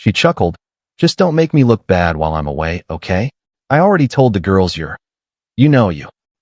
She chuckled. Just don't make me look bad while I'm away, okay? I already told the girls you.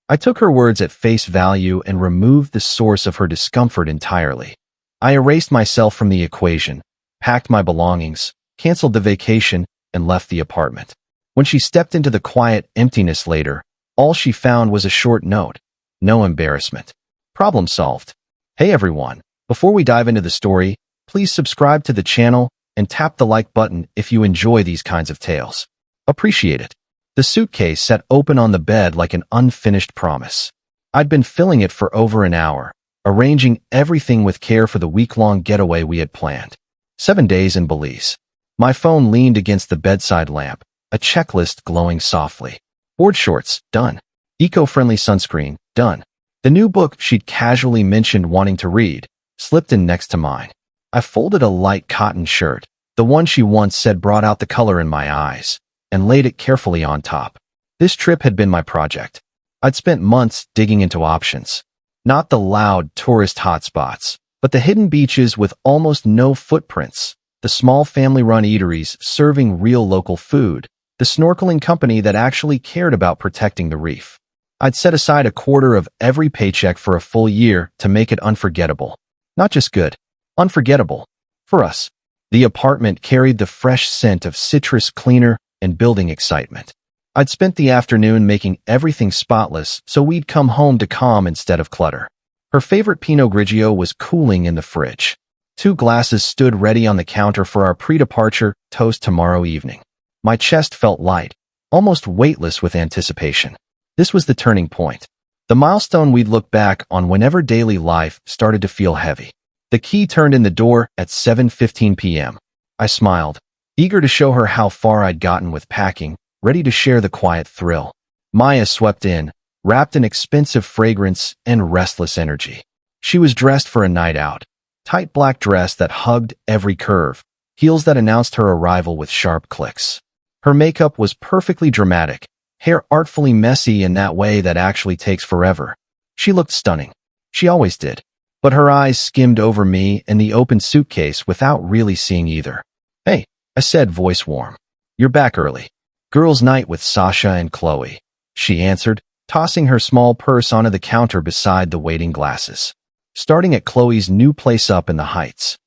I took her words at face value and removed the source of her discomfort entirely. I erased myself from the equation, packed my belongings, canceled the vacation, and left the apartment. When she stepped into the quiet emptiness later, all she found was a short note. No embarrassment. Problem solved. Hey everyone, before we dive into the story, please subscribe to the channel and tap the like button if you enjoy these kinds of tales. Appreciate it. The suitcase sat open on the bed like an unfinished promise. I'd been filling it for over an hour, arranging everything with care for the week-long getaway we had planned. 7 days in Belize. My phone leaned against the bedside lamp, a checklist glowing softly. Board shorts, done. Eco-friendly sunscreen, done. The new book she'd casually mentioned wanting to read slipped in next to mine. I folded a light cotton shirt, the one she once said brought out the color in my eyes, and laid it carefully on top. This trip had been my project. I'd spent months digging into options. Not the loud tourist hotspots, but the hidden beaches with almost no footprints, the small family-run eateries serving real local food, the snorkeling company that actually cared about protecting the reef. I'd set aside a quarter of every paycheck for a full year to make it unforgettable. Not just good, unforgettable. For us, the apartment carried the fresh scent of citrus cleaner and building excitement. I'd spent the afternoon making everything spotless so we'd come home to calm instead of clutter. Her favorite Pinot Grigio was cooling in the fridge. 2 glasses stood ready on the counter for our pre-departure toast tomorrow evening. My chest felt light, almost weightless with anticipation. This was the turning point. The milestone we'd look back on whenever daily life started to feel heavy. The key turned in the door at 7:15 p.m. I smiled, eager to show her how far I'd gotten with packing, ready to share the quiet thrill. Maya swept in, wrapped in expensive fragrance and restless energy. She was dressed for a night out. Tight black dress that hugged every curve, heels that announced her arrival with sharp clicks. Her makeup was perfectly dramatic, hair artfully messy in that way that actually takes forever. She looked stunning. She always did. But her eyes skimmed over me and the open suitcase without really seeing either. Hey, I said, voice warm. You're back early. Girls' night with Sasha and Chloe, she answered, tossing her small purse onto the counter beside the waiting glasses. Starting at Chloe's new place up in the Heights.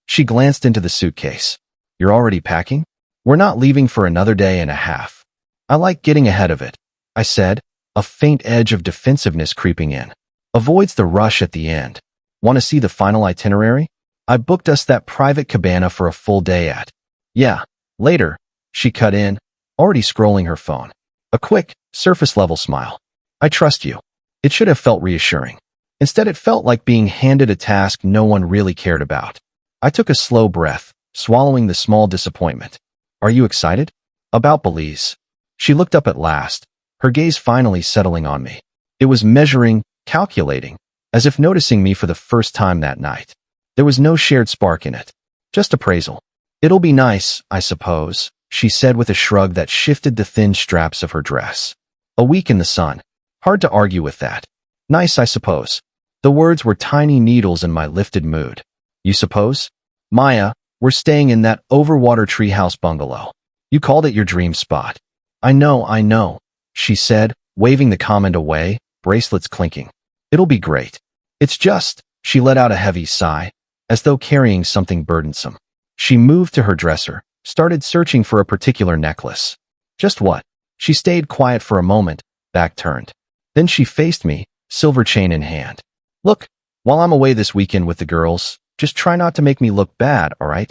She glanced into the suitcase. You're already packing? We're not leaving for another day and a half. I like getting ahead of it, I said, a faint edge of defensiveness creeping in. Avoids the rush at the end. Want to see the final itinerary? I booked us that private cabana for a full day at. Yeah, later, she cut in, already scrolling her phone. A quick, surface-level smile. I trust you. It should have felt reassuring. Instead, it felt like being handed a task no one really cared about. I took a slow breath, swallowing the small disappointment. Are you excited? About Belize. She looked up at last, her gaze finally settling on me. It was measuring, calculating, as if noticing me for the first time that night. There was no shared spark in it. Just appraisal. It'll be nice, I suppose, she said with a shrug that shifted the thin straps of her dress. A week in the sun. Hard to argue with that. Nice, I suppose. The words were tiny needles in my lifted mood. You suppose? Maya, we're staying in that overwater treehouse bungalow. You called it your dream spot. I know, she said, waving the comment away, bracelets clinking. It'll be great. It's just, she let out a heavy sigh, as though carrying something burdensome. She moved to her dresser, started searching for a particular necklace. Just what? She stayed quiet for a moment, back turned. Then she faced me, silver chain in hand. Look, while I'm away this weekend with the girls, just try not to make me look bad, all right?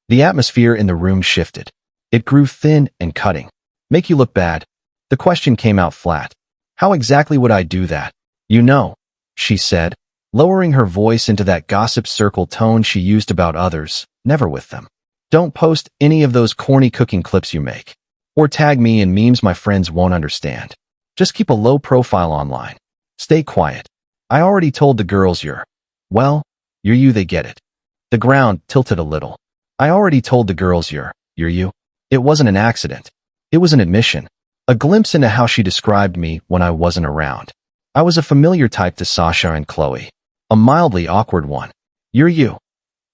The atmosphere in the room shifted. It grew thin and cutting. Make you look bad? The question came out flat. How exactly would I do that? You know, she said, lowering her voice into that gossip circle tone she used about others, never with them. Don't post any of those corny cooking clips you make. Or tag me in memes my friends won't understand. Just keep a low profile online. Stay quiet. I already told the girls you're you, they get it. The ground tilted a little. I already told the girls you're you. It wasn't an accident. It was an admission. A glimpse into how she described me when I wasn't around. I was a familiar type to Sasha and Chloe. A mildly awkward one. You're you.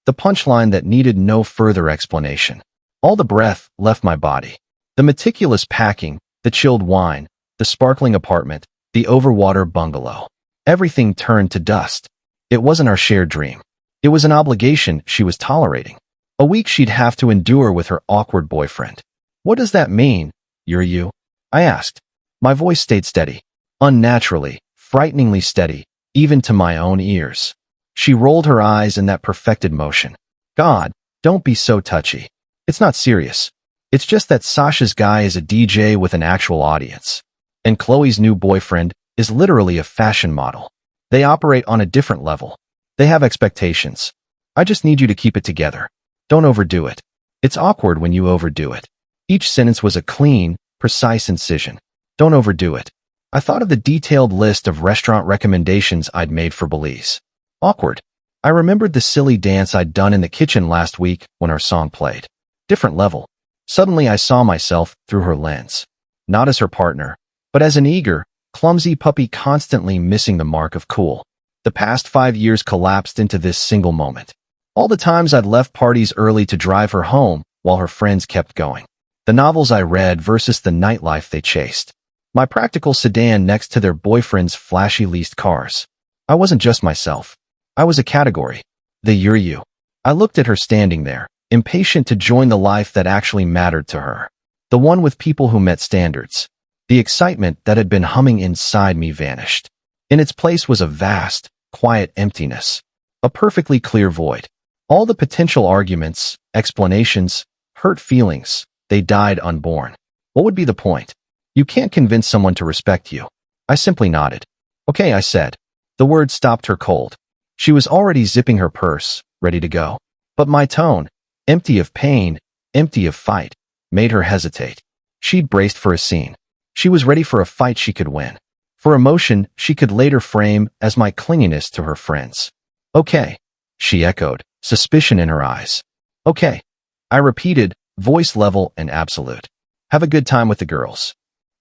The punchline that needed no further explanation. All the breath left my body. The meticulous packing, the chilled wine, the sparkling apartment, the overwater bungalow. Everything turned to dust. It wasn't our shared dream. It was an obligation she was tolerating. A week she'd have to endure with her awkward boyfriend. What does that mean, you? I asked. My voice stayed steady. Unnaturally, frighteningly steady, even to my own ears. She rolled her eyes in that perfected motion. God, don't be so touchy. It's not serious. It's just that Sasha's guy is a DJ with an actual audience. And Chloe's new boyfriend is literally a fashion model. They operate on a different level. They have expectations. I just need you to keep it together. Don't overdo it. It's awkward when you overdo it. Each sentence was a clean, precise incision. Don't overdo it. I thought of the detailed list of restaurant recommendations I'd made for Belize. Awkward. I remembered the silly dance I'd done in the kitchen last week when our song played. Different level. Suddenly I saw myself through her lens. Not as her partner, but as an eager, clumsy puppy constantly missing the mark of cool. The past 5 years collapsed into this single moment. All the times I'd left parties early to drive her home while her friends kept going. The novels I read versus the nightlife they chased. My practical sedan next to their boyfriend's flashy leased cars. I wasn't just myself. I was a category. The you. I looked at her standing there, impatient to join the life that actually mattered to her. The one with people who met standards. The excitement that had been humming inside me vanished. In its place was a vast, quiet emptiness. A perfectly clear void. All the potential arguments, explanations, hurt feelings, they died unborn. What would be the point? You can't convince someone to respect you. I simply nodded. Okay, I said. The word stopped her cold. She was already zipping her purse, ready to go. But my tone, empty of pain, empty of fight, made her hesitate. She'd braced for a scene. She was ready for a fight she could win. For emotion she could later frame as my clinginess to her friends. Okay, she echoed, suspicion in her eyes. Okay, I repeated, voice level and absolute. Have a good time with the girls.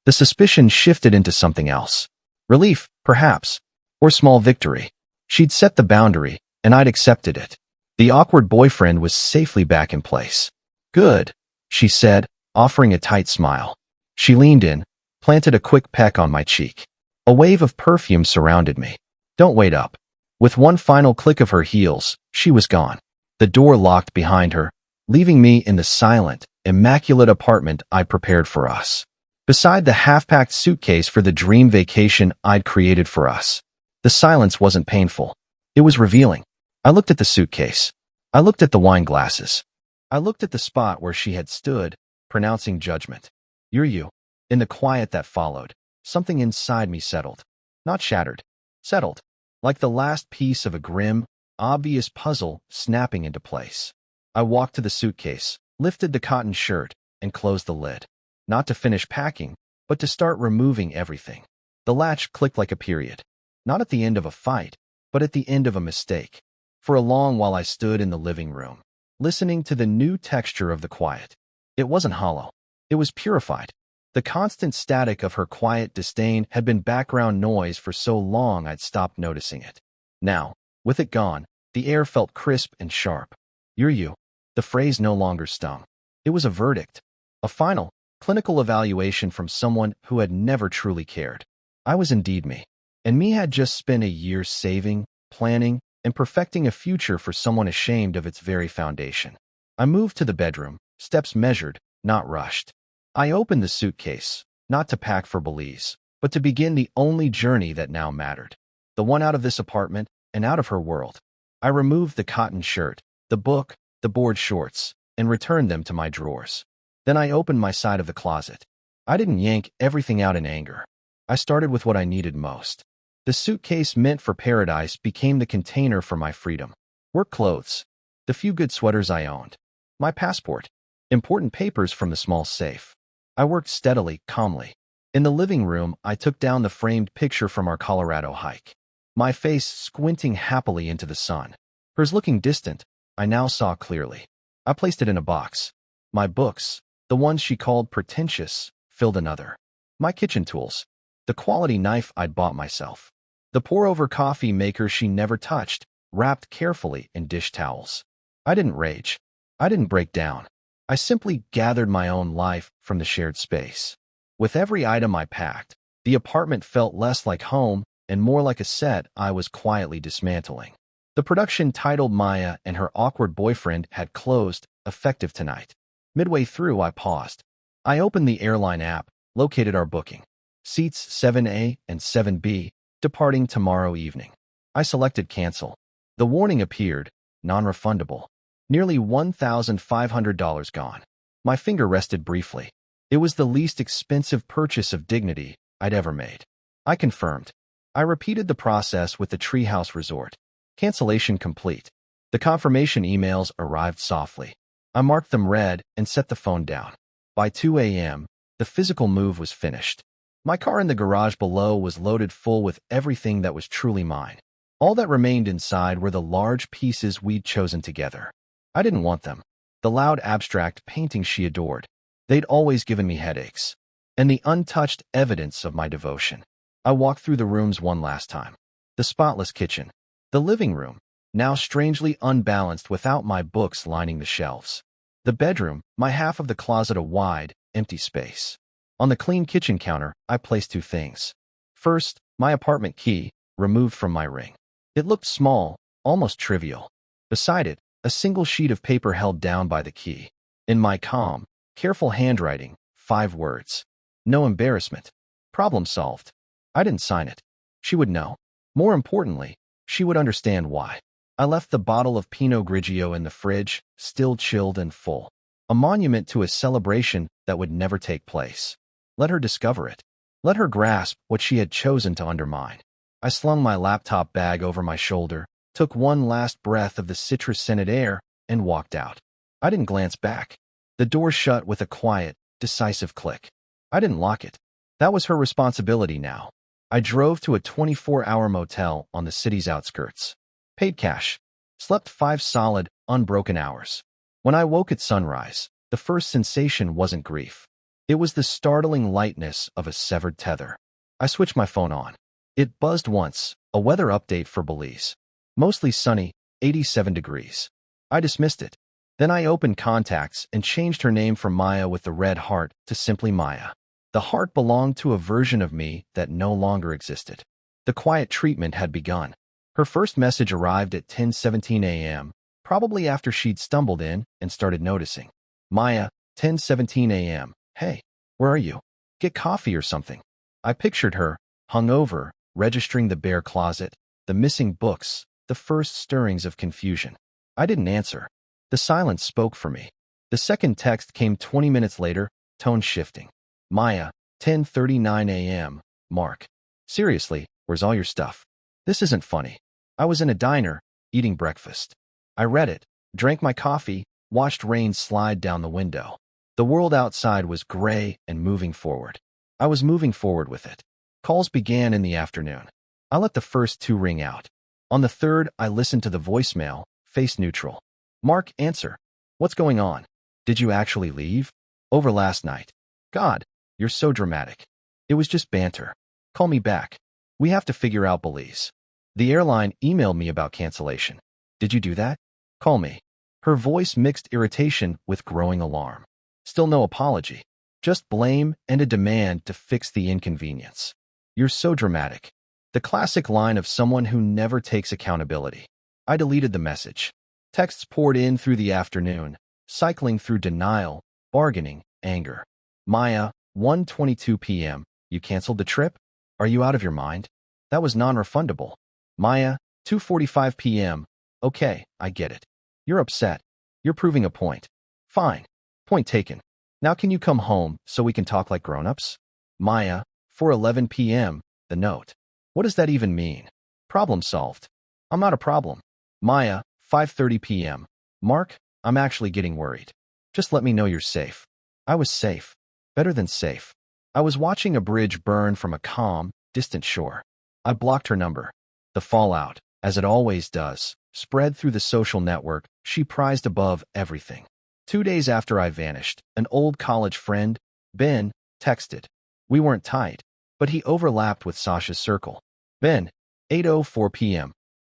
The suspicion shifted into something else. Relief, perhaps, or small victory. She'd set the boundary, and I'd accepted it. The awkward boyfriend was safely back in place. Good, she said, offering a tight smile. She leaned in, planted a quick peck on my cheek. A wave of perfume surrounded me. Don't wait up. With one final click of her heels, she was gone. The door locked behind her, leaving me in the silent, immaculate apartment I'd prepared for us. Beside the half-packed suitcase for the dream vacation I'd created for us. The silence wasn't painful. It was revealing. I looked at the suitcase. I looked at the wine glasses. I looked at the spot where she had stood, pronouncing judgment. You're you. In the quiet that followed, something inside me settled. Not shattered. Settled. Like the last piece of a grim, obvious puzzle snapping into place. I walked to the suitcase, lifted the cotton shirt, and closed the lid. Not to finish packing, but to start removing everything. The latch clicked like a period. Not at the end of a fight, but at the end of a mistake. For a long while I stood in the living room, listening to the new texture of the quiet. It wasn't hollow. It was purified. The constant static of her quiet disdain had been background noise for so long I'd stopped noticing it. Now, with it gone, the air felt crisp and sharp. You're you. The phrase no longer stung. It was a verdict. A final, clinical evaluation from someone who had never truly cared. I was indeed me. And me had just spent a year saving, planning, and perfecting a future for someone ashamed of its very foundation. I moved to the bedroom, steps measured, not rushed. I opened the suitcase, not to pack for Belize, but to begin the only journey that now mattered. The one out of this apartment and out of her world. I removed the cotton shirt, the book, the board shorts, and returned them to my drawers. Then I opened my side of the closet. I didn't yank everything out in anger. I started with what I needed most. The suitcase meant for paradise became the container for my freedom. Work clothes. The few good sweaters I owned. My passport. Important papers from the small safe. I worked steadily, calmly. In the living room, I took down the framed picture from our Colorado hike. My face squinting happily into the sun. Hers looking distant, I now saw clearly. I placed it in a box. My books, the ones she called pretentious, filled another. My kitchen tools. The quality knife I'd bought myself. The pour-over coffee maker she never touched, wrapped carefully in dish towels. I didn't rage. I didn't break down. I simply gathered my own life from the shared space. With every item I packed, the apartment felt less like home and more like a set I was quietly dismantling. The production titled Maya and Her Awkward Boyfriend had closed, effective tonight. Midway through, I paused. I opened the airline app, located our booking. Seats 7A and 7B, departing tomorrow evening. I selected cancel. The warning appeared, non-refundable. Nearly $1,500 gone. My finger rested briefly. It was the least expensive purchase of dignity I'd ever made. I confirmed. I repeated the process with the Treehouse Resort. Cancellation complete. The confirmation emails arrived softly. I marked them read and set the phone down. By 2 a.m., the physical move was finished. My car in the garage below was loaded full with everything that was truly mine. All that remained inside were the large pieces we'd chosen together. I didn't want them. The loud abstract paintings she adored. They'd always given me headaches. And the untouched evidence of my devotion. I walked through the rooms one last time. The spotless kitchen. The living room, now strangely unbalanced without my books lining the shelves. The bedroom, my half of the closet a wide, empty space. On the clean kitchen counter, I placed two things. First, my apartment key, removed from my ring. It looked small, almost trivial. Beside it, a single sheet of paper held down by the key. In my calm, careful handwriting, 5 words. No embarrassment. Problem solved. I didn't sign it. She would know. More importantly, she would understand why. I left the bottle of Pinot Grigio in the fridge, still chilled and full. A monument to a celebration that would never take place. Let her discover it. Let her grasp what she had chosen to undermine. I slung my laptop bag over my shoulder, took one last breath of the citrus-scented air, and walked out. I didn't glance back. The door shut with a quiet, decisive click. I didn't lock it. That was her responsibility now. I drove to a 24-hour motel on the city's outskirts. Paid cash. Slept 5 solid, unbroken hours. When I woke at sunrise, the first sensation wasn't grief. It was the startling lightness of a severed tether. I switched my phone on. It buzzed once, a weather update for Belize. Mostly sunny, 87 degrees. I dismissed it. Then I opened contacts and changed her name from Maya with the red heart to simply Maya. The heart belonged to a version of me that no longer existed. The quiet treatment had begun. Her first message arrived at 10:17 a.m., probably after she'd stumbled in and started noticing. Maya, 10:17 a.m. Hey, where are you? Get coffee or something. I pictured her, hungover, registering the bare closet, the missing books, the first stirrings of confusion. I didn't answer. The silence spoke for me. The second text came 20 minutes later, tone shifting. Maya, 10:39 a.m. Mark. Seriously, where's all your stuff? This isn't funny. I was in a diner, eating breakfast. I read it, drank my coffee, watched rain slide down the window. The world outside was gray and moving forward. I was moving forward with it. Calls began in the afternoon. I let the first 2 ring out. On the third, I listened to the voicemail, face neutral. Mark, answer. What's going on? Did you actually leave? Over last night. God, you're so dramatic. It was just banter. Call me back. We have to figure out Belize. The airline emailed me about cancellation. Did you do that? Call me. Her voice mixed irritation with growing alarm. Still no apology. Just blame and a demand to fix the inconvenience. You're so dramatic. The classic line of someone who never takes accountability. I deleted the message. Texts poured in through the afternoon, cycling through denial, bargaining, anger. Maya, 1:22 p.m. You canceled the trip? Are you out of your mind? That was non-refundable. Maya, 2:45 p.m. Okay, I get it. You're upset. You're proving a point. Fine. Point taken. Now can you come home so we can talk like grown-ups? Maya, 4:11 p.m. The note. What does that even mean? Problem solved. I'm not a problem. Maya, 5:30 p.m. Mark, I'm actually getting worried. Just let me know you're safe. I was safe. Better than safe. I was watching a bridge burn from a calm, distant shore. I blocked her number. The fallout, as it always does, spread through the social network she prized above everything. 2 days after I vanished, an old college friend, Ben, texted. We weren't tight, but he overlapped with Sasha's circle. Ben, 8:04 p.m.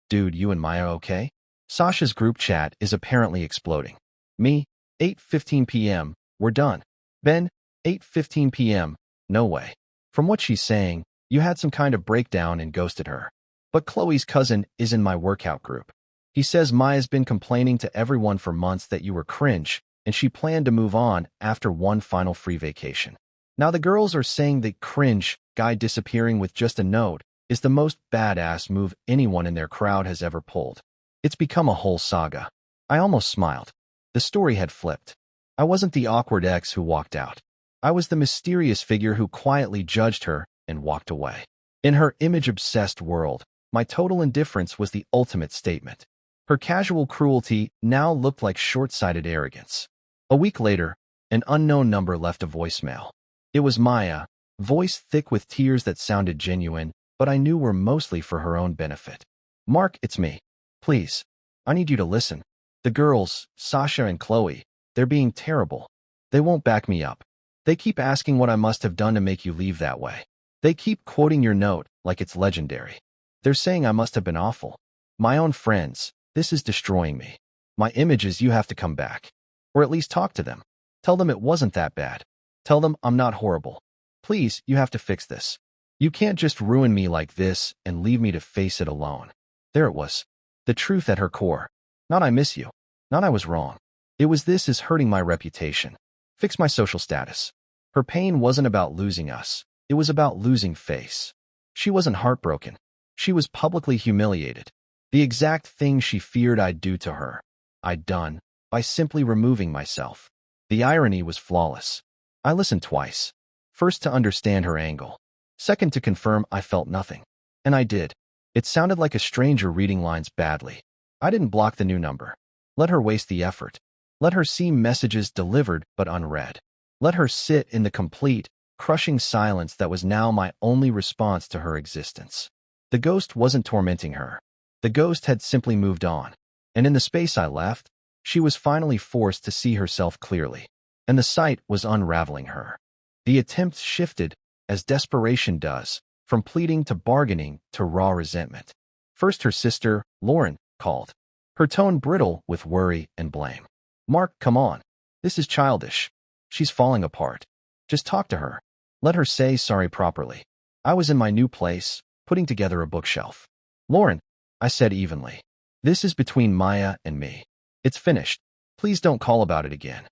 Dude, you and Maya okay? Sasha's group chat is apparently exploding. Me, 8:15 p.m., we're done. Ben, 8:15 p.m., no way. From what she's saying, you had some kind of breakdown and ghosted her. But Chloe's cousin is in my workout group. He says Maya's been complaining to everyone for months that you were cringe, and she planned to move on after one final free vacation. Now the girls are saying the cringe guy disappearing with just a note is the most badass move anyone in their crowd has ever pulled. It's become a whole saga. I almost smiled. The story had flipped. I wasn't the awkward ex who walked out. I was the mysterious figure who quietly judged her and walked away. In her image-obsessed world, my total indifference was the ultimate statement. Her casual cruelty now looked like short-sighted arrogance. A week later, an unknown number left a voicemail. It was Maya, voice thick with tears that sounded genuine, but I knew were mostly for her own benefit. Mark, it's me. Please, I need you to listen. The girls, Sasha and Chloe, they're being terrible. They won't back me up. They keep asking what I must have done to make you leave that way. They keep quoting your note like it's legendary. They're saying I must have been awful. My own friends, this is destroying me. My image is you have to come back. Or at least talk to them. Tell them it wasn't that bad. Tell them I'm not horrible. Please, you have to fix this. You can't just ruin me like this and leave me to face it alone. There it was. The truth at her core. Not I miss you. Not I was wrong. It was this is hurting my reputation. Fix my social status. Her pain wasn't about losing us. It was about losing face. She wasn't heartbroken. She was publicly humiliated. The exact thing she feared I'd do to her, I'd done, by simply removing myself. The irony was flawless. I listened twice. First to understand her angle. Second to confirm I felt nothing. And I did. It sounded like a stranger reading lines badly. I didn't block the new number. Let her waste the effort. Let her see messages delivered but unread. Let her sit in the complete, crushing silence that was now my only response to her existence. The ghost wasn't tormenting her. The ghost had simply moved on. And in the space I left, she was finally forced to see herself clearly. And the sight was unraveling her. The attempt shifted, as desperation does, from pleading to bargaining to raw resentment. First her sister, Lauren, called. Her tone brittle with worry and blame. Mark, come on. This is childish. She's falling apart. Just talk to her. Let her say sorry properly. I was in my new place, putting together a bookshelf. Lauren, I said evenly. This is between Maya and me. It's finished. Please don't call about it again.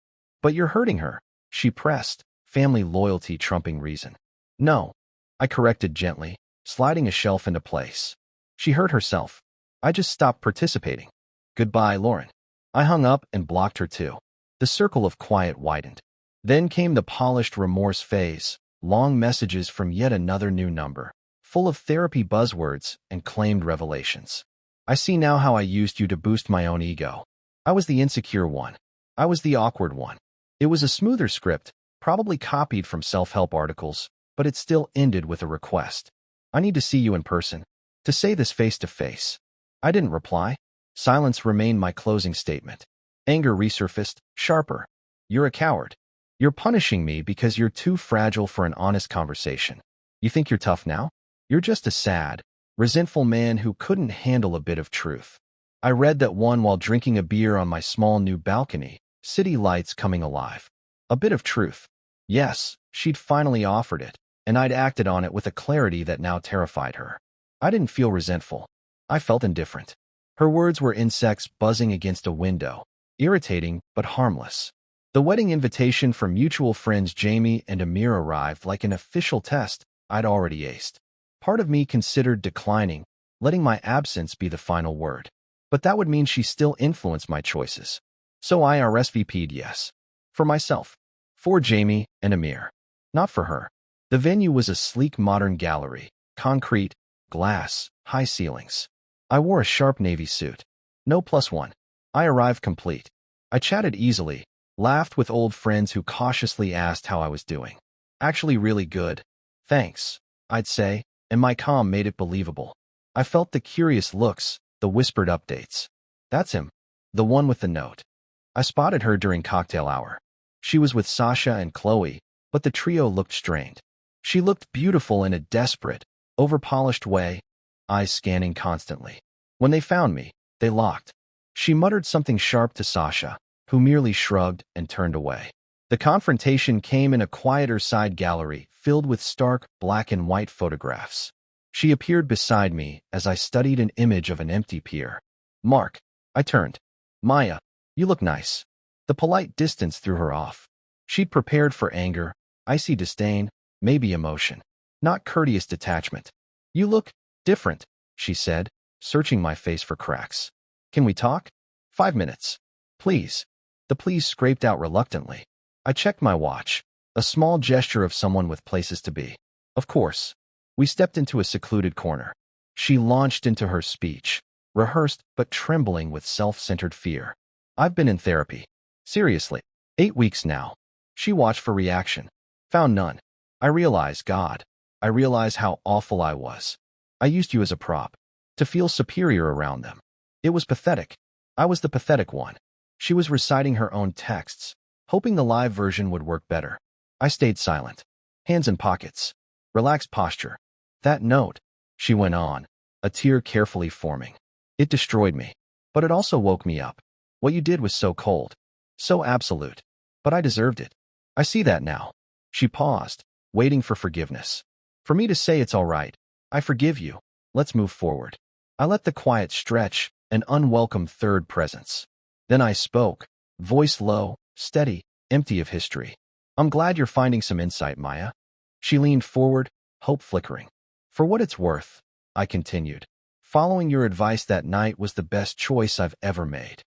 But you're hurting her, she pressed, family loyalty trumping reason. No, I corrected gently, sliding a shelf into place. She hurt herself. I just stopped participating. Goodbye, Lauren. I hung up and blocked her too. The circle of quiet widened. Then came the polished remorse phase, long messages from yet another new number, full of therapy buzzwords and claimed revelations. I see now how I used you to boost my own ego. I was the insecure one. I was the awkward one. It was a smoother script, probably copied from self-help articles, but it still ended with a request. I need to see you in person. To say this face to face. I didn't reply. Silence remained my closing statement. Anger resurfaced, sharper. You're a coward. You're punishing me because you're too fragile for an honest conversation. You think you're tough now? You're just a sad, resentful man who couldn't handle a bit of truth. I read that one while drinking a beer on my small new balcony, city lights coming alive. A bit of truth. Yes, she'd finally offered it, and I'd acted on it with a clarity that now terrified her. I didn't feel resentful. I felt indifferent. Her words were insects buzzing against a window, irritating but harmless. The wedding invitation from mutual friends Jamie and Amir arrived like an official test I'd already aced. Part of me considered declining, letting my absence be the final word. But that would mean she still influenced my choices. So I RSVP'd yes. For myself. For Jamie and Amir. Not for her. The venue was a sleek modern gallery, concrete, glass, high ceilings. I wore a sharp navy suit. No +1. I arrived complete. I chatted easily, laughed with old friends who cautiously asked how I was doing. Actually really good. Thanks, I'd say, and my calm made it believable. I felt the curious looks, the whispered updates. That's him. The one with the note. I spotted her during cocktail hour. She was with Sasha and Chloe, but the trio looked strained. She looked beautiful in a desperate, overpolished way, eyes scanning constantly. When they found me, they locked. She muttered something sharp to Sasha, who merely shrugged and turned away. The confrontation came in a quieter side gallery filled with stark black and white photographs. She appeared beside me as I studied an image of an empty pier. Mark. I turned. Maya, you look nice. The polite distance threw her off. She'd prepared for anger, icy disdain, maybe emotion, not courteous detachment. You look different, she said, searching my face for cracks. Can we talk? 5 minutes. Please. The please scraped out reluctantly. I checked my watch, a small gesture of someone with places to be. Of course. We stepped into a secluded corner. She launched into her speech, rehearsed but trembling with self-centered fear. I've been in therapy. Seriously. 8 weeks now. She watched for reaction. Found none. I realized, God. I realized how awful I was. I used you as a prop, to feel superior around them. It was pathetic. I was the pathetic one. She was reciting her own texts, hoping the live version would work better. I stayed silent. Hands in pockets. Relaxed posture. That note, she went on, a tear carefully forming. It destroyed me. But it also woke me up. What you did was so cold. So absolute. But I deserved it. I see that now. She paused, waiting for forgiveness. For me to say it's all right. I forgive you. Let's move forward. I let the quiet stretch, an unwelcome third presence. Then I spoke, voice low, steady, empty of history. I'm glad you're finding some insight, Maya. She leaned forward, hope flickering. For what it's worth, I continued, following your advice that night was the best choice I've ever made.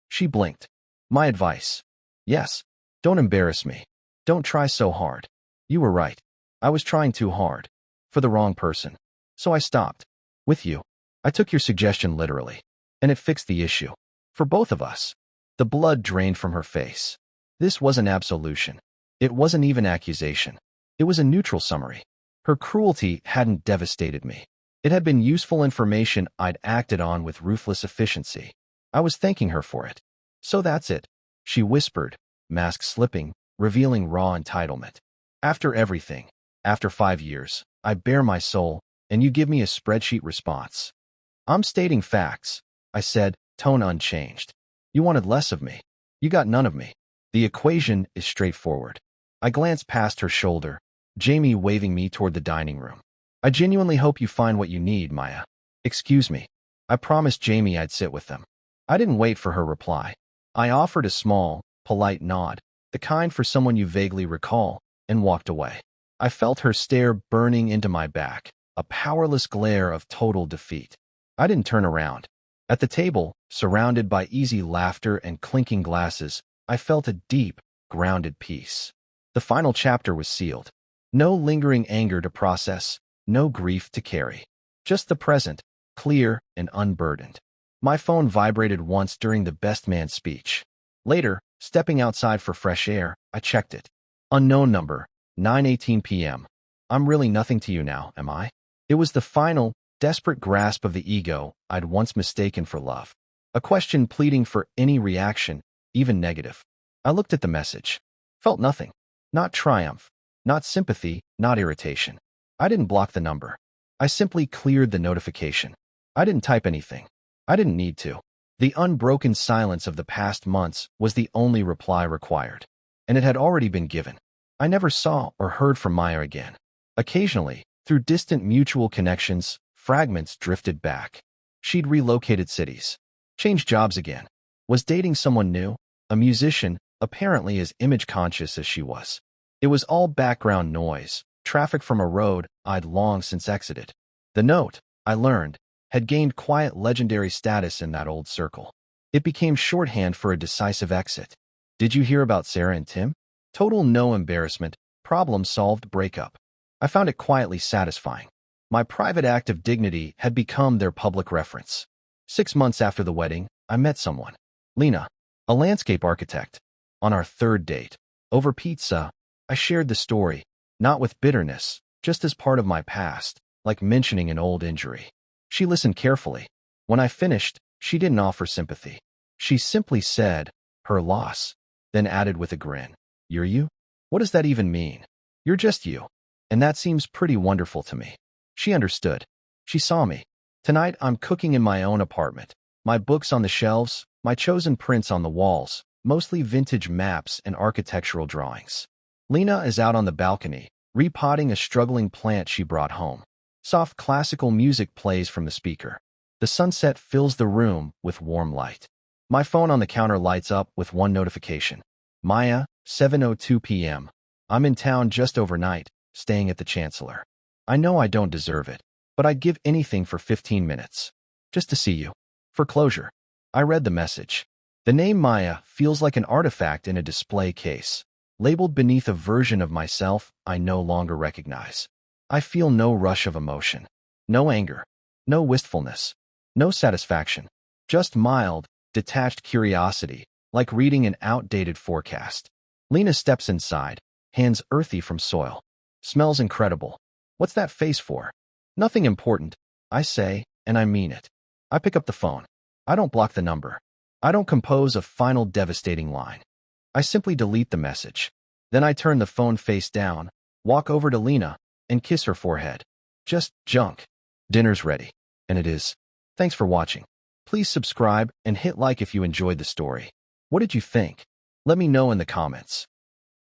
She blinked. My advice? Yes. Don't embarrass me. Don't try so hard. You were right. I was trying too hard. For the wrong person. So I stopped. With you. I took your suggestion literally. And it fixed the issue. For both of us. The blood drained from her face. This wasn't absolution. It wasn't even accusation. It was a neutral summary. Her cruelty hadn't devastated me. It had been useful information I'd acted on with ruthless efficiency. I was thanking her for it. So that's it. She whispered, mask slipping, revealing raw entitlement. After everything, after 5 years, I bare my soul, and you give me a spreadsheet response. I'm stating facts, I said, tone unchanged. You wanted less of me. You got none of me. The equation is straightforward. I glanced past her shoulder, Jamie waving me toward the dining room. I genuinely hope you find what you need, Maya. Excuse me. I promised Jamie I'd sit with them. I didn't wait for her reply. I offered a small, polite nod, the kind for someone you vaguely recall, and walked away. I felt her stare burning into my back, a powerless glare of total defeat. I didn't turn around. At the table, surrounded by easy laughter and clinking glasses, I felt a deep, grounded peace. The final chapter was sealed. No lingering anger to process, no grief to carry. Just the present, clear and unburdened. My phone vibrated once during the best man speech. Later, stepping outside for fresh air, I checked it. Unknown number, 9:18 p.m. I'm really nothing to you now, am I? It was the final, desperate grasp of the ego I'd once mistaken for love. A question pleading for any reaction, even negative. I looked at the message. Felt nothing. Not triumph. Not sympathy, not irritation. I didn't block the number. I simply cleared the notification. I didn't type anything. I didn't need to. The unbroken silence of the past months was the only reply required. And it had already been given. I never saw or heard from Maya again. Occasionally, through distant mutual connections, fragments drifted back. She'd relocated cities. Changed jobs again. Was dating someone new, a musician, apparently as image-conscious as she was. It was all background noise, traffic from a road I'd long since exited. The note, I learned, had gained quiet legendary status in that old circle. It became shorthand for a decisive exit. Did you hear about Sarah and Tim? Total no embarrassment, problem-solved breakup. I found it quietly satisfying. My private act of dignity had become their public reference. 6 months after the wedding, I met someone. Lena, a landscape architect. On our third date, over pizza, I shared the story, not with bitterness, just as part of my past, like mentioning an old injury. She listened carefully. When I finished, she didn't offer sympathy. She simply said, her loss, then added with a grin, you're you? What does that even mean? You're just you. And that seems pretty wonderful to me. She understood. She saw me. Tonight I'm cooking in my own apartment. My books on the shelves, my chosen prints on the walls, mostly vintage maps and architectural drawings. Lena is out on the balcony, repotting a struggling plant she brought home. Soft classical music plays from the speaker. The sunset fills the room with warm light. My phone on the counter lights up with one notification. Maya, 7:02 p.m. I'm in town just overnight, staying at the Chancellor. I know I don't deserve it, but I'd give anything for 15 minutes. Just to see you. For closure. I read the message. The name Maya feels like an artifact in a display case, labeled beneath a version of myself I no longer recognize. I feel no rush of emotion. No anger. No wistfulness. No satisfaction. Just mild, detached curiosity, like reading an outdated forecast. Lena steps inside, hands earthy from soil. Smells incredible. What's that face for? Nothing important, I say, and I mean it. I pick up the phone. I don't block the number. I don't compose a final devastating line. I simply delete the message. Then I turn the phone face down, walk over to Lena, and kiss her forehead. Just junk. Dinner's ready. And it is. Thanks for watching. Please subscribe and hit like if you enjoyed the story. What did you think? Let me know in the comments.